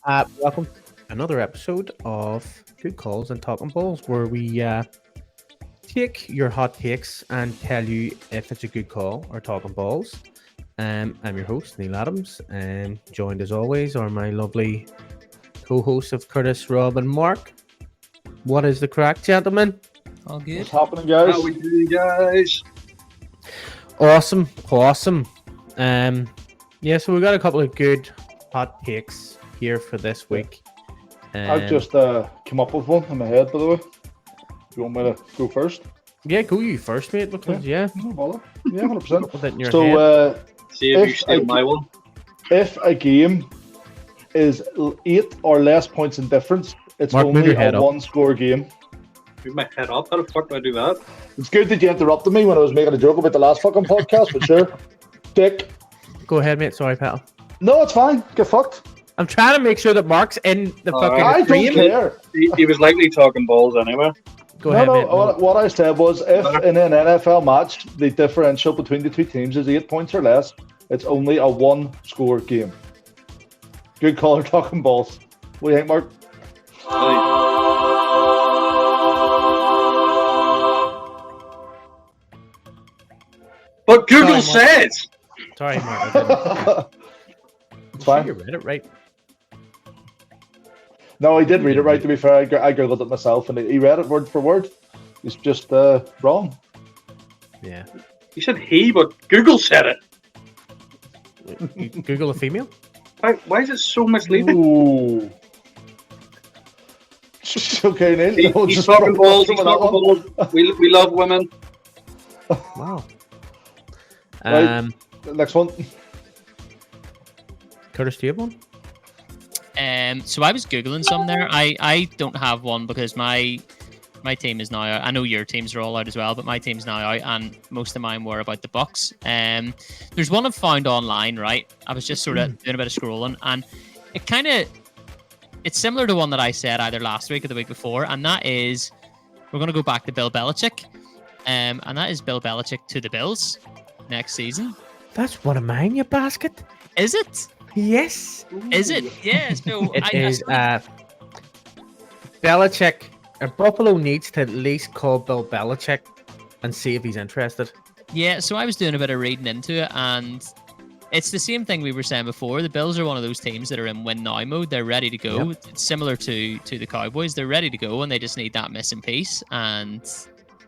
Welcome to another episode of Good Calls and Talkin Balls, where we take your hot takes and tell you if it's a good call or talking balls. I'm your host, Neil Adams, and joined as always are my lovely co-hosts of Curtis, Rob, and Mark. What is the crack, gentlemen? All good. What's happening, guys? How we doing, guys? Awesome. So we got a couple of good hot takes here for this week. I've just come up with one in my head, by the way. You want me to go first? Yeah, go you first, mate, because No bother. Yeah, 100%. Put it in your head. So, See if you steal my one. if a game is 8 or less points in difference, it's Mark, move only your head a up. one-score game. Move my head up. How the fuck do I do that? It's good that you interrupted me when I was making a joke about the last fucking podcast, but sure. Dick. Go ahead, mate. Sorry, pal. No, it's fine. Get fucked. I'm trying to make sure that Mark's in the fucking I don't stream. care. He was likely talking balls anyway. Go ahead, mate. What I said was, if in an NFL match the differential between the two teams is 8 points or less, it's only a one-score game. Good call, talking balls. What do you think, Mark? But Google Sorry, Mark. says. Sorry, Mark. I It's didn't. fine. You read it right. No, he did read it right, to be fair. I googled it myself, and he read it word for word. He's just wrong. Yeah. You said he, but Google said it. You Google a female? Why is it so misleading? Ooh. Okay, Neil. No, He's just talking balls. some He's of that talking one. balls. We love women. Wow. Right. Next one. Curtis, do you have one? So I was googling some there. I don't have one because my team is now out. I know your teams are all out as well, but my team's now out, and most of mine were about the Bucks. There's one I've found online. Right, I was just sort of doing a bit of scrolling, and it's similar to one that I said either last week or the week before, and that is we're going to go back to Bill Belichick, and that is Bill Belichick to the Bills next season. That's one of mine, you basket. Is it? Yes. Is it? Yeah. So It is Belichick. Buffalo needs to at least call Bill Belichick and see if he's interested. Yeah, so I was doing a bit of reading into it, and it's the same thing we were saying before. The Bills are one of those teams that are in win now mode. They're ready to go. Yep. It's similar to the Cowboys. They're ready to go, and they just need that missing piece. And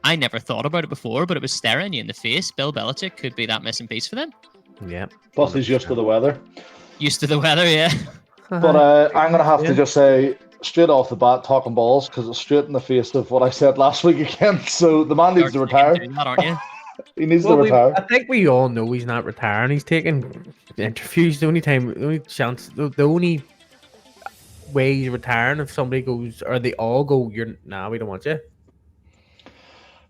I never thought about it before, but it was staring you in the face. Bill Belichick could be that missing piece for them. Yeah. Plus, he's used to the weather. Used to the weather, yeah. But I'm going to have to just say, straight off the bat, talking balls, because it's straight in the face of what I said last week again. So the man needs to retire. Doing that, aren't you? He needs to retire. I think we all know he's not retiring. He's taking interviews. The only way he's retiring if somebody goes, or they all go, we don't want you.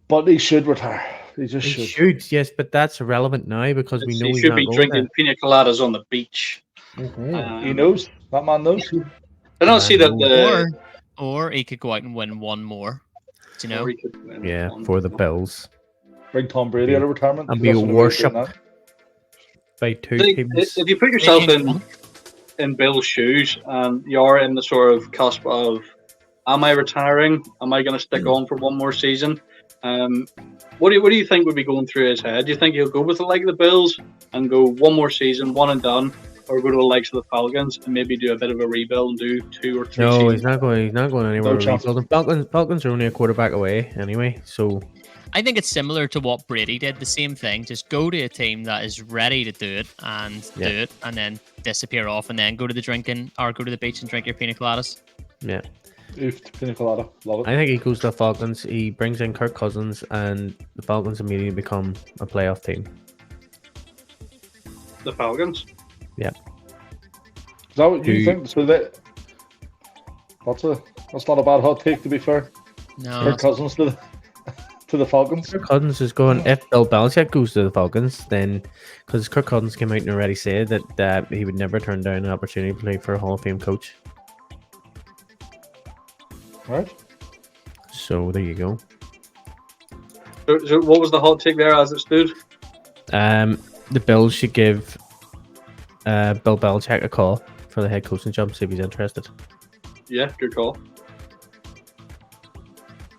But he should retire. He just He should. should, yes, but that's irrelevant now because we know He he's should not be going drinking pina coladas on the beach. He knows. That man knows. I don't see that the. Or he could go out and win one more. Do you know? Yeah, for the Bills. Bring Tom Brady out of retirement. And be That's what we're doing worshipped by two Like, teams. if you put yourself in Bill's shoes and you're in the sort of cusp of, am I retiring? Am I going to stick on for one more season? What do you think would be going through his head? Do you think he'll go with the like the Bills and go one more season, one and done, or go to the likes of the Falcons and maybe do a bit of a rebuild and do 2 or 3 No, seasons? he's not going. He's not going anywhere. No chance. The Falcons are only a quarterback away anyway. So I think it's similar to what Brady did. The same thing. Just go to a team that is ready to do it and do it, and then disappear off, and then go to the drinking or go to the beach and drink your pina coladas. yeah, Pina colada. Love it. I think he goes to the Falcons. He brings in Kirk Cousins, and the Falcons immediately become a playoff team. The Falcons. Yeah. Is that what you think? So that's not a bad hot take, to be fair. No, Kirk Cousins to the Falcons. Kirk Cousins is going. If Bill Belichick goes to the Falcons, then because Kirk Cousins came out and already said that he would never turn down an opportunity to play for a Hall of Fame coach. Right. So there you go. So what was the hot take there as it stood? The Bills should give Bill Belichick a call for the head coaching job. See if he's interested. Yeah, good call.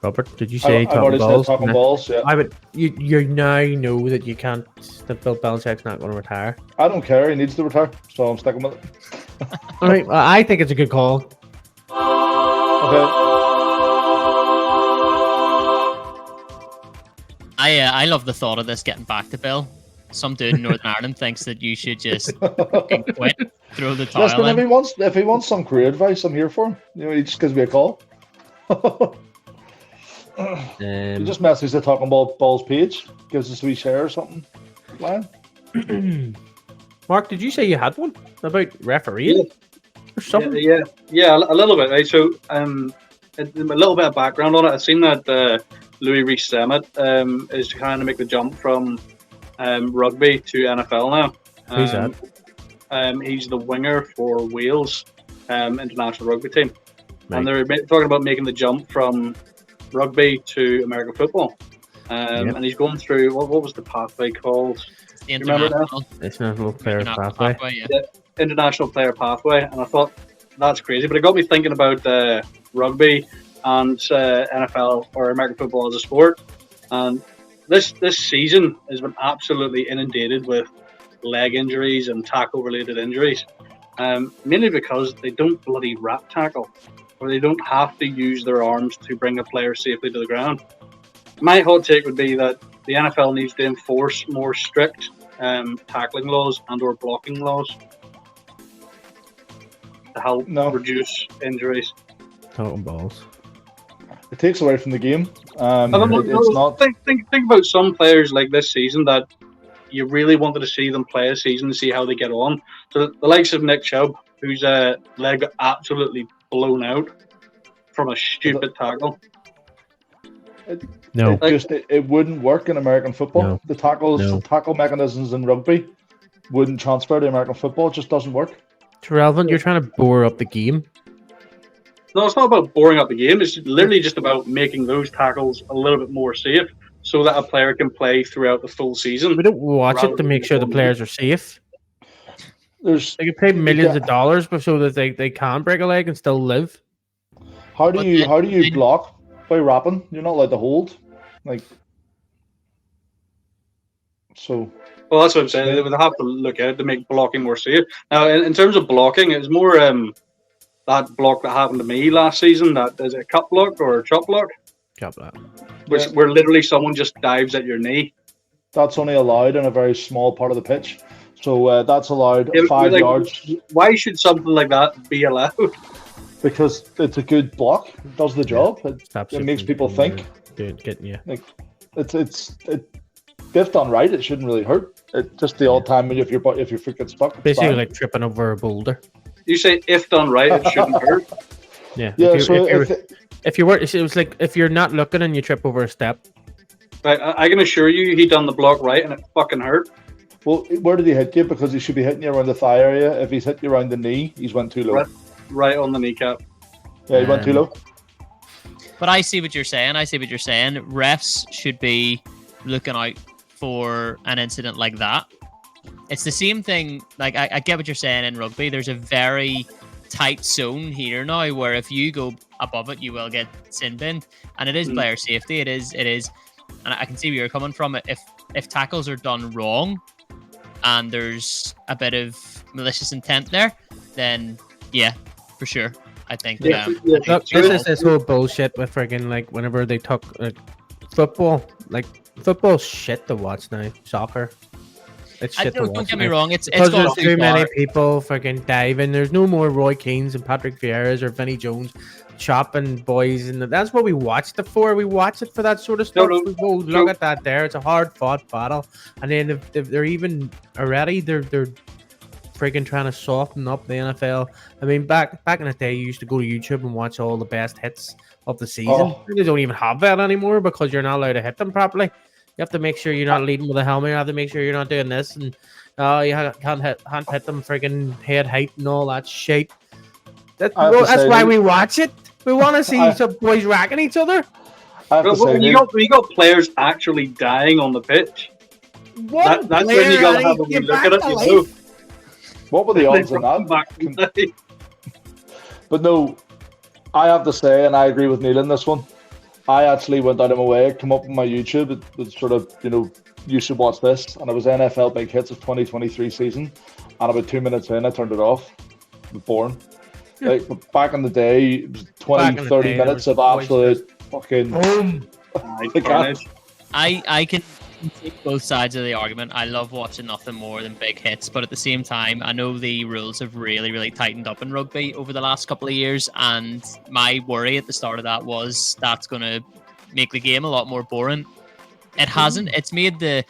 Robert, did you say I've already said Talkin Balls. Yeah. I would. You now know that you can't. That Bill Belichick's not going to retire. I don't care. He needs to retire, so I'm sticking with it. All right. Well, I think it's a good call. Okay. I love the thought of this getting back to Bill. Some dude in Northern Ireland thinks that you should just fucking quit, throw the towel Listen, in. if he wants some career advice, I'm here for him. You know, he just gives me a call. He just messages the Talkin Balls page, gives us a wee share or something. Fine. Mark, did you say you had one about refereeing or something? Yeah, a little bit. Right, so a little bit of background on it. I've seen that Louis Rees-Zammit is trying to make the jump from rugby to NFL now. Who's that? He's the winger for Wales international rugby team, Right. and they're talking about making the jump from rugby to American football. Yep. And he's going through what was the pathway called? The remember that? International player international pathway. yeah. International player pathway, and I thought that's crazy, but it got me thinking about rugby and NFL or American football as a sport. And this season has been absolutely inundated with leg injuries and tackle-related injuries, mainly because they don't bloody wrap tackle, or they don't have to use their arms to bring a player safely to the ground. My hot take would be that the NFL needs to enforce more strict tackling laws and or blocking laws to help reduce injuries. Talkin Balls. It takes away from the game. It's not. Think about some players like this season that you really wanted to see them play a season to see how they get on. So the likes of Nick Chubb, whose leg got absolutely blown out from a stupid tackle. No. It wouldn't work in American football. No. The tackle mechanisms in rugby wouldn't transfer to American football. It just doesn't work. It's relevant. You're trying to bore up the game. No, it's not about boring up the game. It's literally just about making those tackles a little bit more safe so that a player can play throughout the full season. We don't watch it to make sure the players are safe. They could pay millions of dollars so that they can break a leg and still live. How do you block by wrapping? You're not allowed to hold. So. Well, that's what I'm saying. They would have to look at it to make blocking more safe. Now, in terms of blocking, it's more that block that happened to me last season. That is it a cut block or a chop block? Chop block. Where literally someone just dives at your knee. That's only allowed in a very small part of the pitch. So that's allowed 5 yards. Why should something like that be allowed? Because it's a good block. It does the job. It makes people think. Dude, getting you. If done right, it shouldn't really hurt. It just the odd time if your foot gets stuck. Basically, like tripping over a boulder. You say if done right, it shouldn't hurt. Yeah. Yeah. If you were, it was like if you're not looking and you trip over a step. Right, I can assure you, he done the block right, and it fucking hurt. Well, where did he hit you? Because he should be hitting you around the thigh area. If he's hit you around the knee, he's went too low. Right on the kneecap. Yeah, he went too low. But I see what you're saying. Refs should be looking out for an incident like that. It's the same thing. Like I get what you're saying in rugby. There's a very tight zone here now where if you go above it, you will get sin binned, and it is player safety. It is, and I can see where you're coming from. If tackles are done wrong, and there's a bit of malicious intent there, then yeah, for sure. I think. Look, this is this whole bullshit with friggin' like whenever they talk football. Like football's shit to watch now. Soccer. It's shit to watch. Don't get me wrong. It's because there's gone too many people fucking diving. There's no more Roy Keanes and Patrick Vieira's or Vinnie Jones chopping boys, and that's what we watched it for. We watch it for that sort of stuff. We go look at that there. It's a hard fought battle, and then if they're even already they're friggin' trying to soften up the NFL. I mean, back in the day, you used to go to YouTube and watch all the best hits of the season. They don't even have that anymore because you're not allowed to hit them properly. You have to make sure you're not leading with a helmet. You have to make sure you're not doing this, and you can't hit them friggin' head height and all that shit. That's why we watch it. We want to see some boys racking each other. You got players actually dying on the pitch. That's when you got to have a look at it. What were the odds on From back in the day. But no, I have to say, and I agree with Neil in this one. I actually went out of my way, come up on my YouTube. It was sort of, you should watch this. And it was NFL Big Hits of 2023 season. And about 2 minutes in, I turned it off. It was boring. Like, but back in the day, it was 20, 30 minutes of absolute fucking boom. I can take both sides of the argument. I love watching nothing more than big hits, but at the same time, I know the rules have really, really tightened up in rugby over the last couple of years, and my worry at the start of that was that's going to make the game a lot more boring. It hasn't. It's made the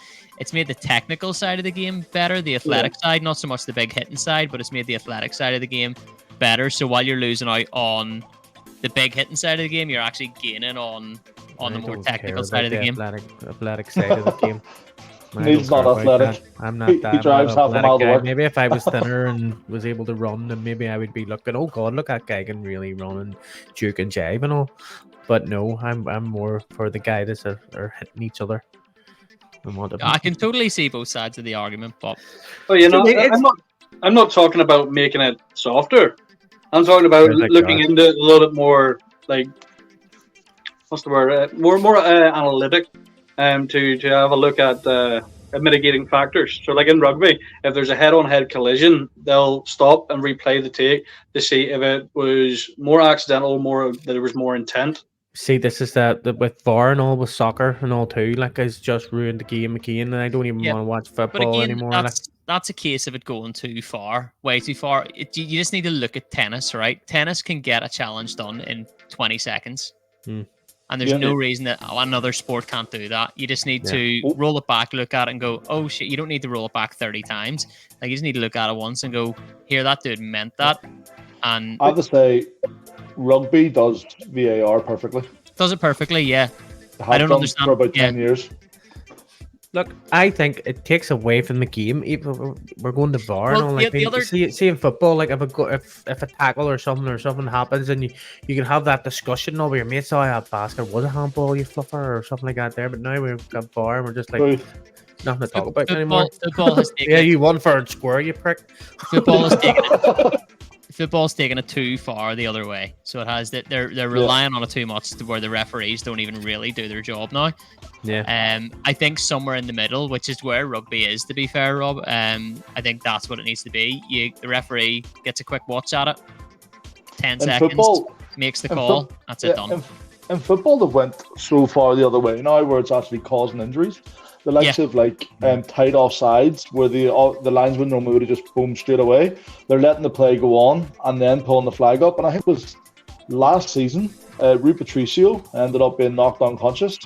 technical side of the game better, the athletic side, not so much the big hitting side, but it's made the athletic side of the game better. So while you're losing out on the big hitting side of the game, you're actually gaining on the more technical side of the game. Athletic side of the game. Neil's not athletic. I'm not that. He drives half a mile to work. Maybe if I was thinner and was able to run, then maybe I would be looking, oh God, look, that guy can really run and juke and jive and all. But no, I'm more for the guy that are hitting each other. I can totally see both sides of the argument, but I'm not talking about making it softer. I'm talking about looking into it a little bit more, like, what's the word? More analytic, to have a look at mitigating factors. So, like in rugby, if there's a head-on-head collision, they'll stop and replay the take to see if it was more accidental, that there was more intent. See, this is that with VAR and all, with soccer and all too, like, it's just ruined the game again, and I don't even want to watch football anymore. That's a case of it going too far, way too far. You just need to look at tennis, right? Tennis can get a challenge done in 20 seconds. And there's no reason that another sport can't do that. You just need to roll it back, look at it and go, oh shit, you don't need to roll it back 30 times. Like, you just need to look at it once and go, here, that dude meant that. And I have to say, rugby does VAR perfectly. Does it perfectly, yeah. I don't understand. For about 10 years. Look, I think it takes away from the game. Even we're going to VAR and all, like, see in football, like, if a tackle or something happens, and you can have that discussion over your mates. Oh, I have basket, was a handball, you fluffer, or something like that there. But now we've got VAR, and we're just like nothing to talk about anymore. Football has taken you won for a square, you prick. Football's taken it too far the other way. So it has that they're relying on it too much to where the referees don't even really do their job now. Yeah. I think somewhere in the middle, which is where rugby is, to be fair, Rob. I think that's what it needs to be. The referee gets a quick watch at it, 10 seconds, football, makes the call. That's it, done. In football, they went so far the other way now, where it's actually causing injuries. The likes of tight offsides, where the linesman normally would have just boom straight away. They're letting the play go on and then pulling the flag up. And I think it was last season, Rui Patricio ended up being knocked unconscious.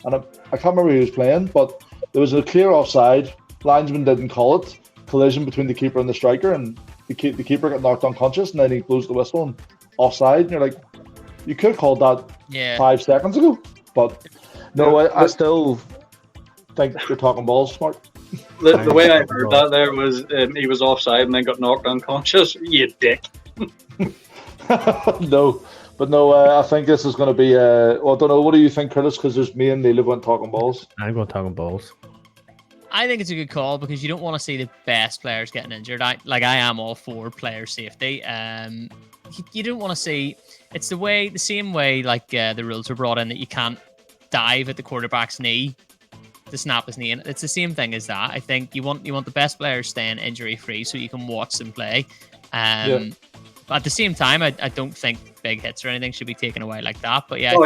And I can't remember who he was playing, but there was a clear offside. Linesman didn't call it. Collision between the keeper and the striker, and the keeper got knocked unconscious, and then he blows the whistle and offside. And you're like, you could have called that 5 seconds ago. But no, I still think you're talking balls, smart. The way I heard that there was he was offside and then got knocked unconscious. You dick. No. But no, I think this is going to be. I don't know. What do you think, Curtis? Because there's me and Neil went talking balls. I'm going talking balls. I think it's a good call because you don't want to see the best players getting injured. I am all for player safety. You don't want to see. It's the same way like the rules were brought in that you can't dive at the quarterback's knee to snap his knee in. It's the same thing as that. I think you want the best players staying injury free so you can watch them play. But at the same time, I don't think big hits or anything should be taken away like that. But yeah, My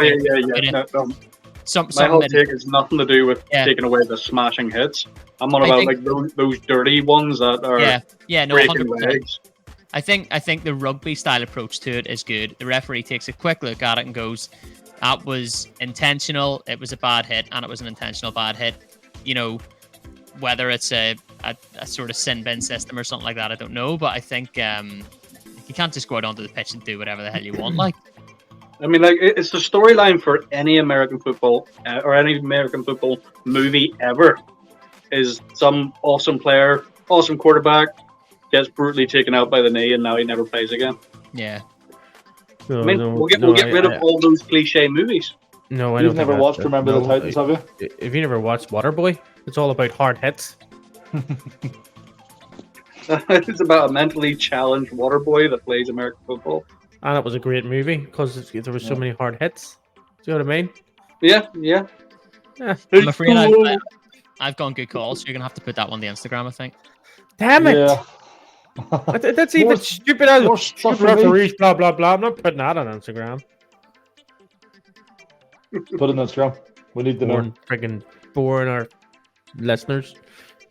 whole take has nothing to do with taking away the smashing hits. I'm on about like those dirty ones that are breaking 100%. Legs. I think the rugby style approach to it is good. The referee takes a quick look at it and goes, that was intentional, it was a bad hit, and it was an intentional bad hit. You know, whether it's a sort of sin bin system or something like that, I don't know. But I think you can't just go out onto the pitch and do whatever the hell you want. Like, I mean, like, it's the storyline for any American football or any American football movie ever. Is some awesome player, awesome quarterback gets brutally taken out by the knee, and now he never plays again. Yeah. We'll get rid of all those cliche movies. No, You've never watched Remember the Titans, have you? If you never watched Waterboy, it's all about hard hits. It's about a mentally challenged water boy that plays American football. And it was a great movie because there were so Yeah. many hard hits. Do you know what I mean? Yeah. Yeah. I'm afraid Cool. I've gone good call, so you're gonna have to put that one on the Instagram, I think. Damn it! Yeah. That's even More- stupid as more stuff stupid for me. referees, blah blah blah. I'm not putting that on Instagram. Put it on Instagram. We need to know. Boring our listeners.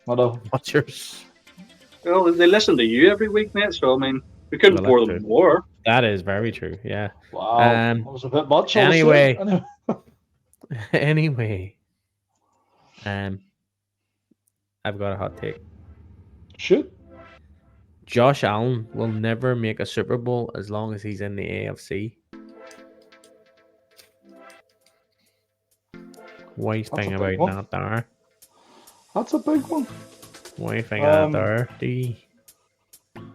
I know. What's yours? Well, they listen to you every week, mate. So I mean, we couldn't Well, bore that's them true. more. That is very true. Yeah. Wow. Um, That was a bit much. I would say. anyway. Anyway. Anyway, I've got a hot take. Shoot. Josh Allen will never make a Super Bowl as long as he's in the AFC. What do you That's a think big about one. that there? That's a big one. What do you think of Um, that there? D?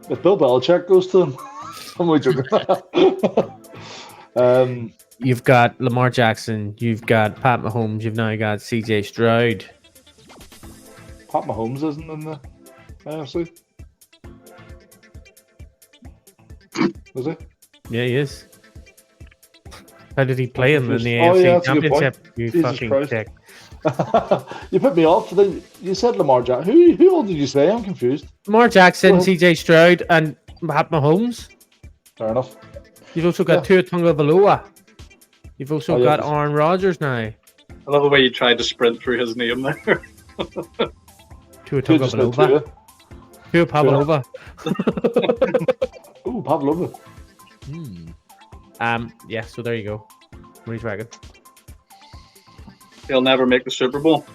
If Bill Belichick goes to him, I'm only joking. You've got Lamar Jackson, you've got Pat Mahomes, you've now got CJ Stroud. Pat Mahomes isn't in the AFC. Is he? Yeah, he is. How did he play him in the Oh, AFC yeah, that's a good point. Championship? You Jesus fucking Christ. dick. You put me off. You said Lamar Jackson. Who all did you say? I'm confused. Lamar Jackson, Well- CJ Stroud, and Pat Mahomes. Fair enough. You've also got Tua Tagovailoa. You've also Oh, yeah, got this- Aaron Rodgers now. I love the way you tried to sprint through his name there. Tua Could just been Tagovailoa. Tua. Tua Pavlova. Ooh, Pavlova. Yeah, so there you go. What do you reckon? He'll never make the Super Bowl.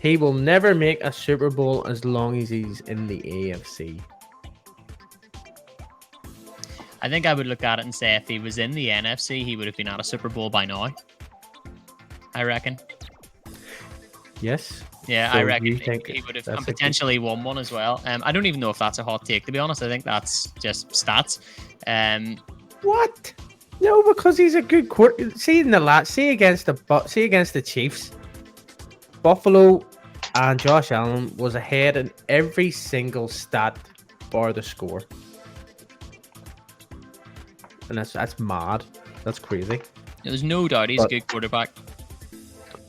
He will never make a Super Bowl as long as he's in the AFC. I think I would look at it and say if he was in the NFC, he would have been at a Super Bowl by now. I reckon. Yes. Yeah, So I you reckon think he would have that's and a good- potentially won one as well. I don't even know if that's a hot take, to be honest. I think that's just stats. What? No, because he's a good quarter. See in the see against the Chiefs, Buffalo and Josh Allen was ahead in every single stat bar the score, and that's mad. That's crazy. There's no doubt he's a good quarterback.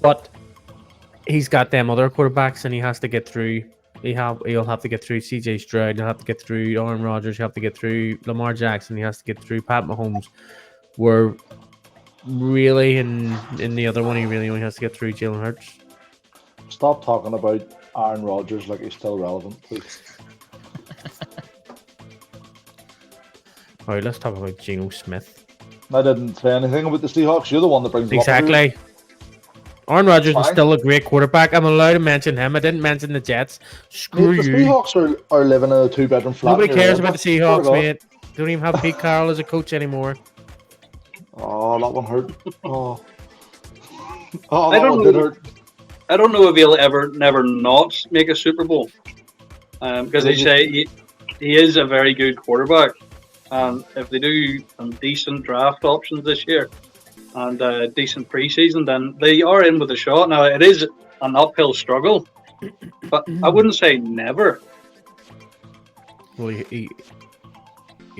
But he's got them other quarterbacks, and he has to get through. He'll have to get through CJ Stroud. He'll have to get through Aaron Rodgers. He'll have to get through Lamar Jackson. He has to get through Pat Mahomes. Where really in the other one, he really only has to get through Jalen Hurts. Stop talking about Aaron Rodgers like he's still relevant, please. All right, let's talk about Geno Smith. I didn't say anything about the Seahawks. You're the one that brings them up every week. Exactly. Aaron Rodgers is Fine. still a great quarterback. I'm allowed to mention him. I didn't mention the Jets. Screw Mate, the you. Seahawks are living in a two-bedroom flat. Nobody in your cares head. about the Swear to Seahawks, God. mate. They don't even have Pete Carroll as a coach anymore. Oh, that one hurt. Oh, oh, I that don't one did know. hurt. I don't know if he'll ever never not make a Super Bowl. Because they say he is a very good quarterback. And if they do some decent draft options this year and a decent preseason, then they are in with a shot. Now, it is an uphill struggle, but I wouldn't say never. Well, he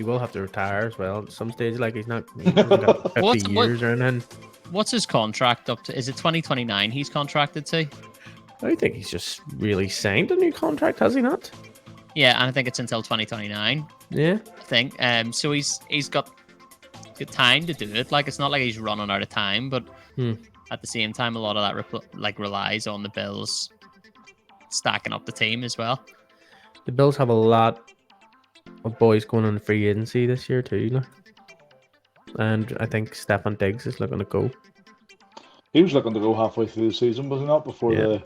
will have to retire as well at some stage. Like he's not he hasn't got 50 What- years or anything. What's his contract up to? Is it 2029 he's contracted to? I think he's just really signed a new contract, has he not? Yeah, and I think it's until 2029. Yeah. I think. So he's got good time to do it. Like it's not like he's running out of time, but at the same time, a lot of that relies on the Bills stacking up the team as well. The Bills have a lot of boys going on the free agency this year too, like. And I think Stefan Diggs is looking to go. He was looking to go halfway through the season, was he not? Before Yeah.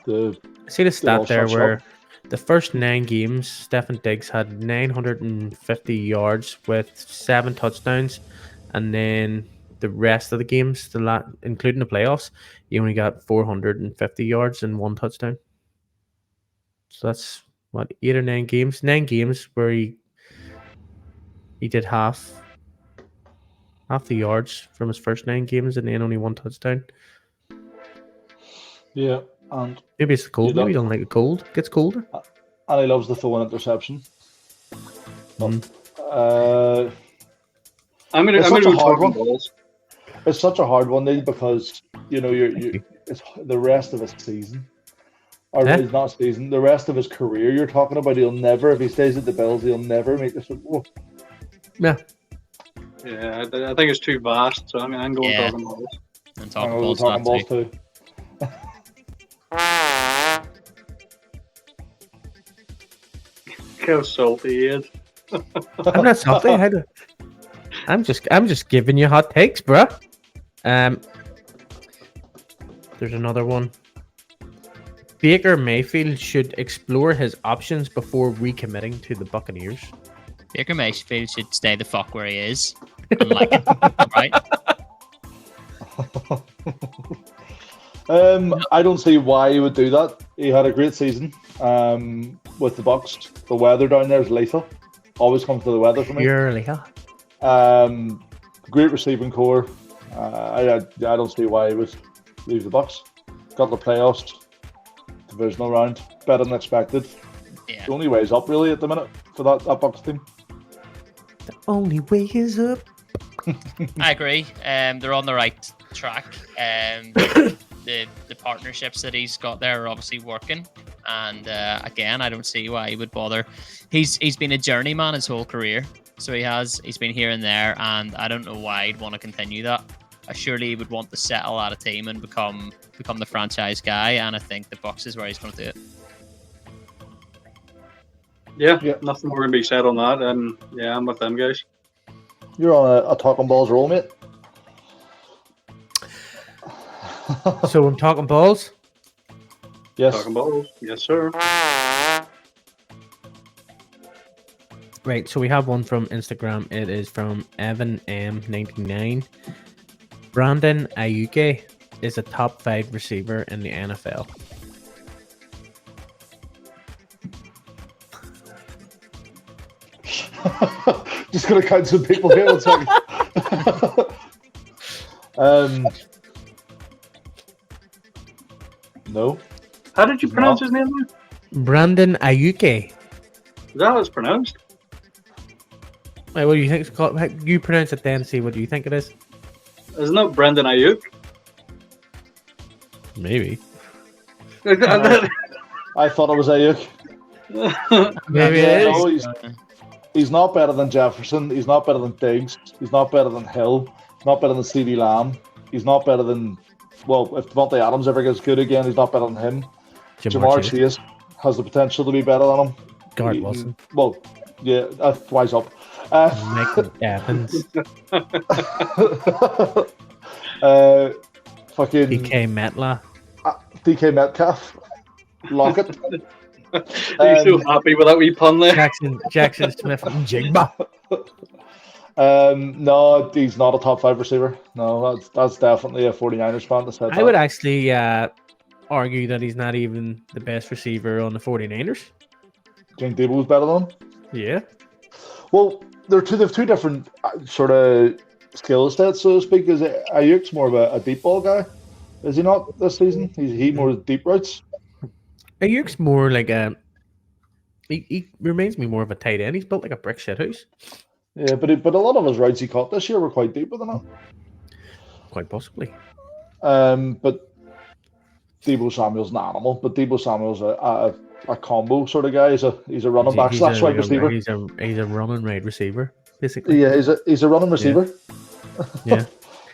the I see the stat all there switched where up. the first 9 games, Stefan Diggs had 950 yards with 7 touchdowns, and then the rest of the games, including the playoffs, he only got 450 yards and 1 touchdown. So that's what 8 or 9 games. 9 games where he did half the yards from his first 9 games, and then only 1 touchdown. yeah, and Maybe it's the cold. You don't- Maybe you don't like it cold. It gets colder. and he loves to throw an interception. Mm. I'm gonna It's go such a hard Talkin one. Balls. It's such a hard one, Neil, because you know it's the rest of his season, or Yeah. his not season, the rest of his career. You're talking about he'll never, if he stays at the Bills, he'll never make the Super Bowl. Yeah. Yeah, I think it's too vast. So I'm going Yeah. Talkin Balls. And I'm Talkin going Balls, to Talkin that Balls too. too. How salty he is. I'm not salty. I'm just giving you hot takes, bruh. There's another one. Baker Mayfield should explore his options before recommitting to the Buccaneers. Baker Mayfield should stay the fuck where he is. And like it, right? I don't see why he would do that. He had a great season with the Bucks. The weather down there is lethal. Always comes to the weather for me. Purely, huh? Great receiving core. I don't see why he would leave the Bucks. Got the playoffs, divisional round, better than expected. Yeah. The only way is up really at the minute for that Bucks team. The only way is up. I agree. They're on the right track. The partnerships that he's got there are obviously working. And again, I don't see why he would bother. He's been a journeyman his whole career. So he's been here and there, and I don't know why he'd want to continue that. Surely he would want to settle at a team and become the franchise guy, and I think the Bucks is where he's going to do it. Yeah, Yeah. nothing more to be said on that. And yeah, I'm with them guys. You're on a Talkin Balls roll, mate. So I'm talking balls. Yes. Talkin Balls, yes sir. Right, so we have one from Instagram. It is from Evan M99. Brandon Ayuke is a top 5 receiver in the NFL. Just gonna count some people here. 1 second. No. How did you pronounce his name? Brandon Ayuke. Is that how it's pronounced? Wait, what do you think it's called? You pronounce it then, see what do you think it is? Isn't that Brendan Ayuk? Maybe. I thought it was Ayuk. Maybe Yeah, it is. no, he's not better than Jefferson. He's not better than Diggs. He's not better than Hill. He's not better than CeeDee Lamb. He's not better than, well, if Devontae Adams ever gets good again, he's not better than him. Jamar Chase has the potential to be better than him. Garrett Wilson. Well, yeah, wise up. Michael Evans. Fucking DK Metcalf. DK Metcalf. Lockett. Are you so happy with that wee pun there? Jackson Smith and Jigba. No, he's not a top 5 receiver. No, that's definitely a 49ers fan that said that. I would actually argue that he's not even the best receiver on the 49ers. Jane Debo's better than him. Yeah. Well, they're two different sort of skill sets, so to speak. Is Ayuk's more of a deep ball guy? Is he not this season? He more deep routes. Ayuk's more like a. He reminds me more of a tight end. He's built like a brick shit house. Yeah, but a lot of his routes he caught this year were quite deeper than that. Quite possibly. But Deebo Samuel's an animal. But Deebo Samuel's a combo sort of guy. He's a running back slash wide receiver. He's a running wide receiver, basically. Yeah, he's a running receiver. Yeah.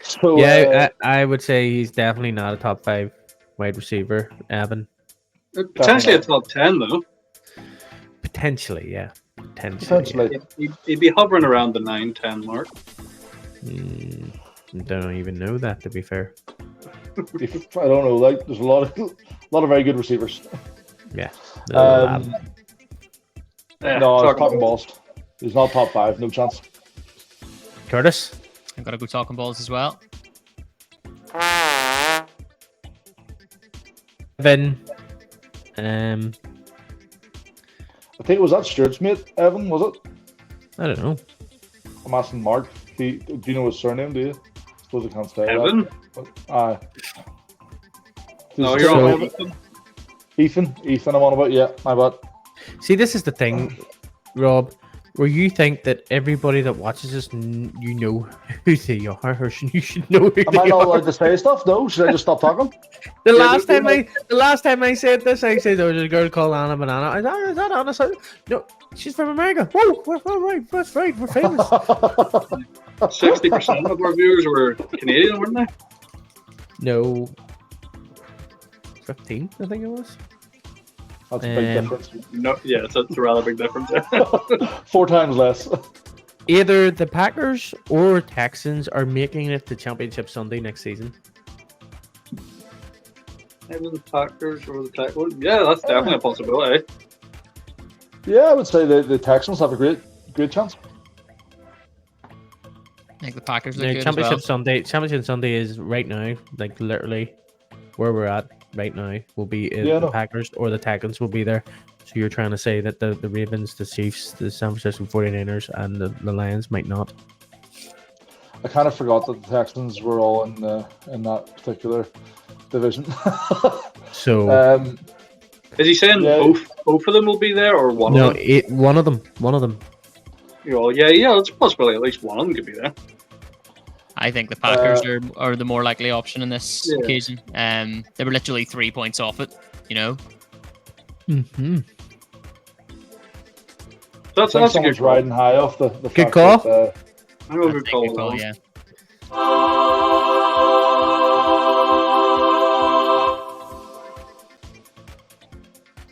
So Yeah, I would say he's definitely not a top 5 wide receiver, Evan. Potentially a top 10 though. Potentially, yeah. Potentially. He'd be hovering around the 9-10 mark. Don't even know that, to be fair. I don't know. Like, there's a lot of very good receivers. Yeah. No, Talkin Talkin Balls. He's not top 5. No chance. Curtis? I've got to go Talkin Balls as well. Evan. I think it was that Stuart's mate, Evan, was it? I don't know. I'm asking Mark. Do you know his surname, do you? I suppose I can't say Evan? that. No, Does- you're So- on with them. Ethan, I'm on about, yeah, my bad. See, this is the thing, Rob, where you think that everybody that watches this, you know who they are, or you should know who Am I they not are. allowed to say stuff? No. Should I just stop talking? The Yeah, last time I said this, I said there was a girl called Anna Banana. I thought, is that Anna? No, she's from America. Whoa, we're right. That's right. We're famous. 60% of our viewers were Canadian, weren't they? No, 15, I think it was. That's a big difference. No, yeah, it's a rather big difference. 4 times less. Either the Packers or Texans are making it to Championship Sunday next season. Either the Packers or the Texans. Yeah, that's definitely a possibility. Yeah, I would say the Texans have a great chance. I think the Packers look No, good Championship as well. Sunday. Championship Sunday is right now, like literally where we're at right now. Will be Yeah, the no. Packers or the Texans will be there. So you're trying to say that the Ravens, the Chiefs, the San Francisco 49ers, and the Lions might not. I kind of forgot that the Texans were all in that particular division. So Is he saying Yeah. both of them will be there, or one no, of them? one of them. You know, yeah, it's a possibility at least one of them could be there. I think the Packers are the more likely option in this Yeah. occasion. They were literally 3 points off it, you know. Mm-hmm. I That's think a good someone's call. riding high off the Good fact call. that, I know a I good think call. good call, Will. yeah.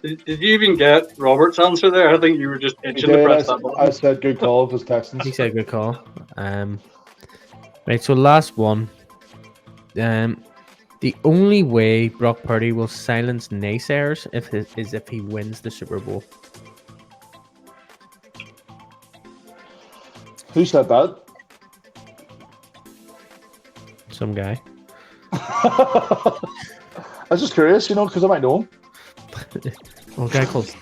Did you even get Robert's answer there? I think you were just he itching to did, press that I button. said good call. It was Texans. He said good call. Right. So last one. The only way Brock Purdy will silence naysayers is if he wins the Super Bowl. Who said that? Some guy. I was just curious, because I might know him. A guy called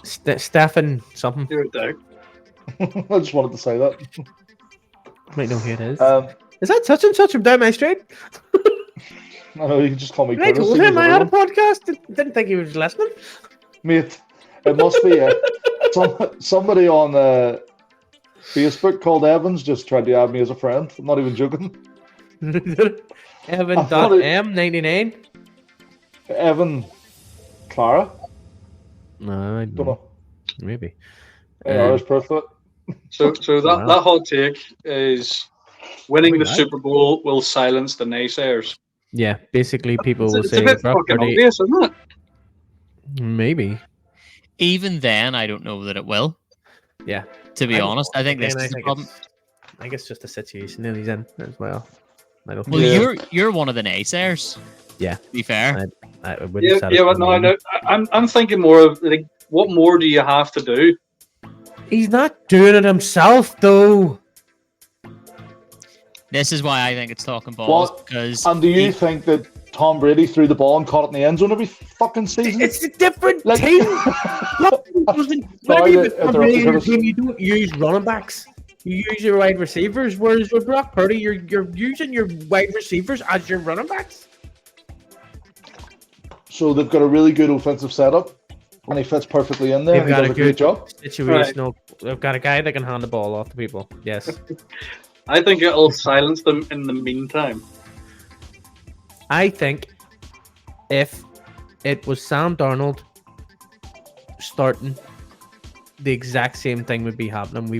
Stephen something. You're a dick. I just wanted to say that. Might know who it is. Is that such and such from down my street? I know you can just call me I Curtis. told he him was I had a everyone. podcast. Didn't think he was listening. Mate, it must be somebody on Facebook called Evans just tried to add me as a friend. I'm not even joking. Evan.m99. Evan Clara? No, I Don't don't know. know. Maybe. Any Irish person? So that Wow. hot take is winning the Right. Super Bowl will silence the naysayers. Yeah, basically people will It's a say bit Brock fucking Purdy. obvious, isn't it? Maybe. Even then, I don't know that it will. Yeah. To be I don't honest, know. I think this Again, is the problem. I think it's just a situation that he's in as well. I don't Well, Yeah. you're one of the naysayers. Yeah. To be fair. I wouldn't Yeah, satisfy but no, me. I'm thinking more of like, what more do you have to do? He's not doing it himself, though. This is why I think it's talking balls What? because And do you think that Tom Brady threw the ball and caught it in the end zone every fucking season? It's a different Like- team. Whenever you to become interrupt really you, your Curtis. team, you don't use running backs. You use your wide receivers. Whereas with Brock Purdy, you're using your wide receivers as your running backs. So they've got a really good offensive setup, and he fits perfectly in there. They've And he got does a a great good job. situational. They've got a guy that can hand the ball off to people. Yes. I think it'll silence them in the meantime. I think if it was Sam Darnold starting, the exact same thing would be happening. They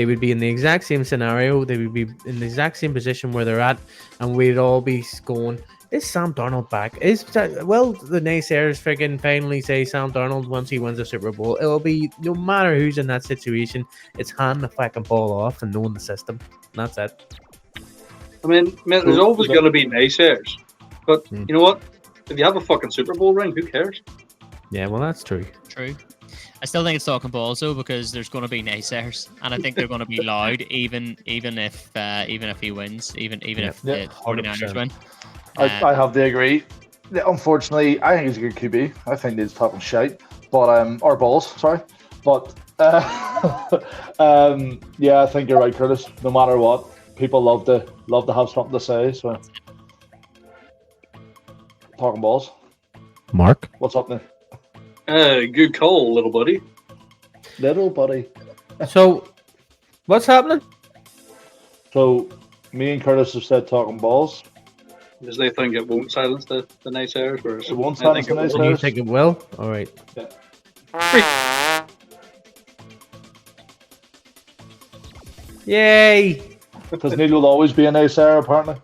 would be in the exact same scenario. They would be in the exact same position where they're at, and we'd all be going, "Is Sam Darnold back? The naysayers friggin' finally say Sam Darnold once he wins the Super Bowl. It'll be no matter who's in that situation. It's handing the fucking ball off and knowing the system. And that's it. I mean, there's always going to be naysayers. But Hmm. you know what? If you have a fucking Super Bowl ring, who cares? Yeah, well, that's true. True. I still think it's talking balls though because there's going to be naysayers, and I think they're going to be loud even if he wins, even if Yeah, the 49ers win. I have to agree. Unfortunately, I think he's a good QB. I think he's talking shite, but or balls, sorry. But yeah, I think you're right, Curtis. No matter what, people love to have something to say. So, talking balls. Mark? What's up now? Good call, little buddy. Little buddy. So, what's happening? So, me and Curtis have said talking balls. Because they think it won't silence the naysayers. Whereas It won't I think silence the it will. naysayers. Do you think it will? All right. Yeah. Yay! Because Neil will always be a naysayer, apparently.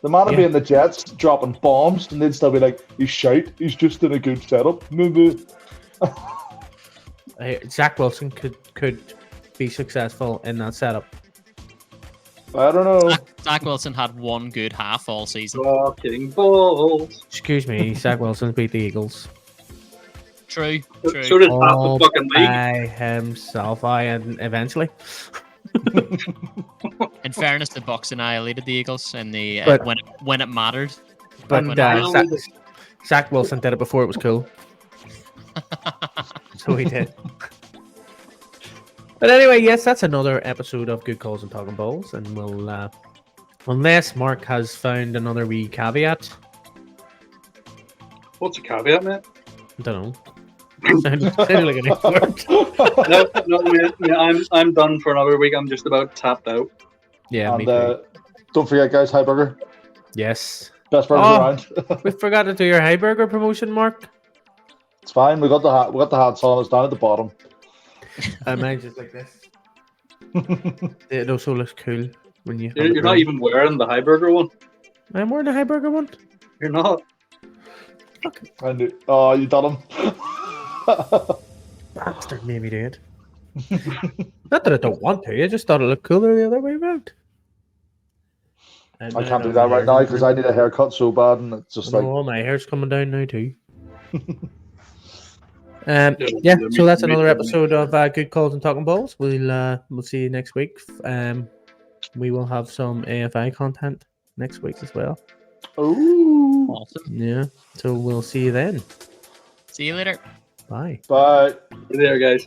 The man would be Yeah. in the Jets dropping bombs, and they'd still be like, he's shite, he's just in a good setup. Zach Wilson could be successful in that setup. I don't know. Zach Wilson had one good half all season. Talking balls. Excuse me, Zach Wilson beat the Eagles True. So did half all the fucking league. by himself. And eventually, In fairness, the Bucks annihilated the Eagles in the But- when it mattered. but When Zach Wilson did it before it was cool. So he did. But anyway, yes, that's another episode of Good Calls and Talking Balls, and we'll unless Mark has found another wee caveat. What's a caveat, mate? I don't know. Sounded like an word. No, mate. I'm done for another week. I'm just about tapped out. Yeah, me And too. don't forget, guys, High Burger. Yes. Best burger Oh. around. We forgot to do your High Burger promotion, Mark. It's fine. We got the hat. We got the hats on. It's down at the bottom. Mine's just like this. It also looks cool when you. You're not even wearing the High Burger one. I'm wearing a High Burger one. You're not. I knew. Oh, you done him. Bastard made me do it. Not that I don't want to. I just thought it looked cooler the other way around. I can't do that right now because I need a haircut so bad, and it's just like. all my hair's coming down now too. Yeah, so that's another episode of Good Calls and Talking Balls. We'll see you next week. We will have some AFI content next week as well. Ooh. Awesome. Yeah, so we'll see you then. See you later. Bye. Bye. There, guys.